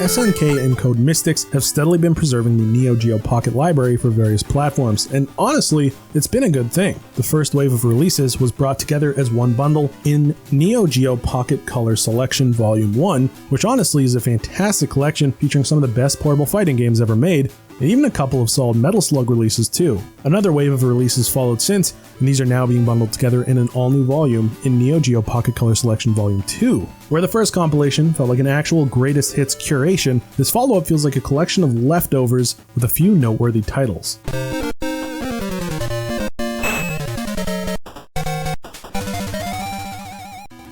SNK and Code Mystics have steadily been preserving the Neo Geo Pocket library for various platforms, and honestly, it's been a good thing. The first wave of releases was brought together as one bundle in Neo Geo Pocket Color Selection Volume 1, which honestly is a fantastic collection featuring some of the best portable fighting games ever made, and even a couple of solid Metal Slug releases too. Another wave of releases followed since, and these are now being bundled together in an all-new volume in Neo Geo Pocket Color Selection Volume 2. Where the first compilation felt like an actual greatest hits curation, this follow-up feels like a collection of leftovers with a few noteworthy titles.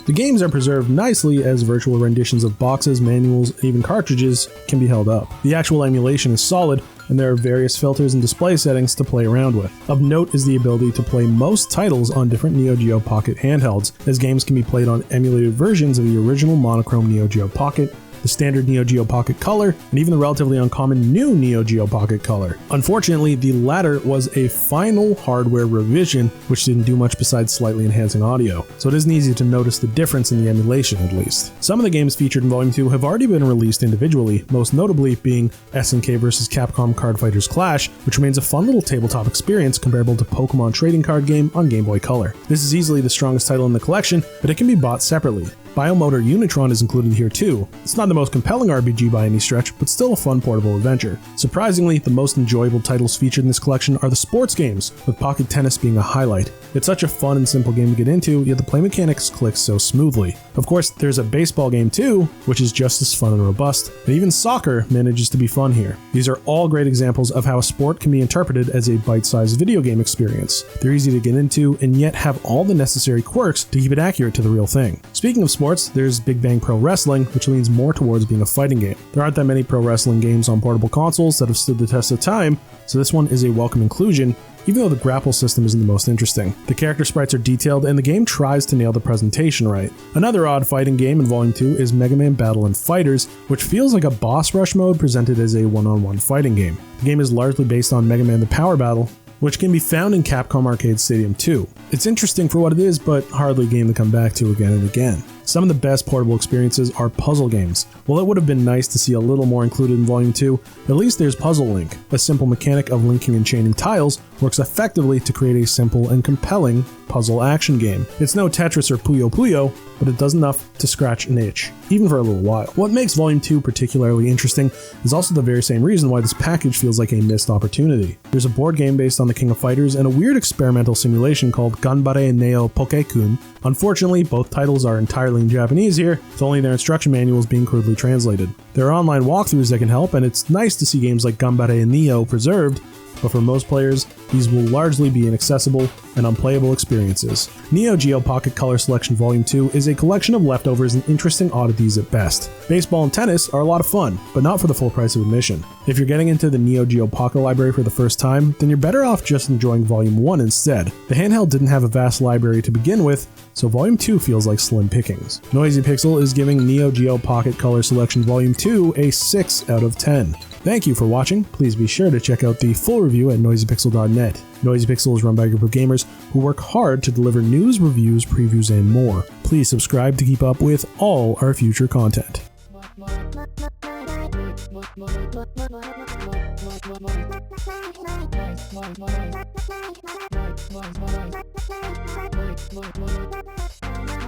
The games are preserved nicely as virtual renditions of boxes, manuals, and even cartridges can be held up. The actual emulation is solid, and there are various filters and display settings to play around with. Of note is the ability to play most titles on different Neo Geo Pocket handhelds, as games can be played on emulated versions of the original monochrome Neo Geo Pocket, the standard Neo Geo Pocket Color, and even the relatively uncommon new Neo Geo Pocket Color. Unfortunately, the latter was a final hardware revision, which didn't do much besides slightly enhancing audio, so it isn't easy to notice the difference in the emulation at least. Some of the games featured in Volume 2 have already been released individually, most notably being SNK vs Capcom Card Fighters Clash, which remains a fun little tabletop experience comparable to Pokemon trading card game on Game Boy Color. This is easily the strongest title in the collection, but it can be bought separately. Biomotor Unitron is included here too. It's not the most compelling RPG by any stretch, but still a fun portable adventure. Surprisingly, the most enjoyable titles featured in this collection are the sports games, with Pocket Tennis being a highlight. It's such a fun and simple game to get into, yet the play mechanics click so smoothly. Of course, there's a baseball game too, which is just as fun and robust, and even soccer manages to be fun here. These are all great examples of how a sport can be interpreted as a bite-sized video game experience. They're easy to get into, and yet have all the necessary quirks to keep it accurate to the real thing. Speaking of sports, there's Big Bang Pro Wrestling, which leans more towards being a fighting game. There aren't that many pro wrestling games on portable consoles that have stood the test of time, so this one is a welcome inclusion, even though the grapple system isn't the most interesting. The character sprites are detailed, and the game tries to nail the presentation right. Another odd fighting game in Volume 2 is Mega Man Battle & Fighters, which feels like a boss rush mode presented as a one-on-one fighting game. The game is largely based on Mega Man the Power Battle, which can be found in Capcom Arcade Stadium 2. It's interesting for what it is, but hardly a game to come back to again and again. Some of the best portable experiences are puzzle games. While it would have been nice to see a little more included in Volume 2, at least there's Puzzle Link. A simple mechanic of linking and chaining tiles works effectively to create a simple and compelling puzzle action game. It's no Tetris or Puyo Puyo, but it does enough to scratch an itch, even for a little while. What makes Volume 2 particularly interesting is also the very same reason why this package feels like a missed opportunity. There's a board game based on the King of Fighters and a weird experimental simulation called Ganbare Neo Poke-kun. Unfortunately, both titles are entirely in Japanese here, with only their instruction manuals being crudely translated. There are online walkthroughs that can help, and it's nice to see games like Ganbare Neo preserved, but for most players, these will largely be inaccessible and unplayable experiences. Neo Geo Pocket Color Selection Volume 2 is a collection of leftovers and interesting oddities at best. Baseball and tennis are a lot of fun, but not for the full price of admission. If you're getting into the Neo Geo Pocket library for the first time, then you're better off just enjoying Volume 1 instead. The handheld didn't have a vast library to begin with, so Volume 2 feels like slim pickings. Noisy Pixel is giving Neo Geo Pocket Color Selection Volume 2 a 6 out of 10. Thank you for watching. Please be sure to check out the full review at noisypixel.net. Noisy Pixel is run by a group of gamers who work hard to deliver news, reviews, previews, and more. Please subscribe to keep up with all our future content.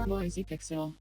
Noisy Pixel.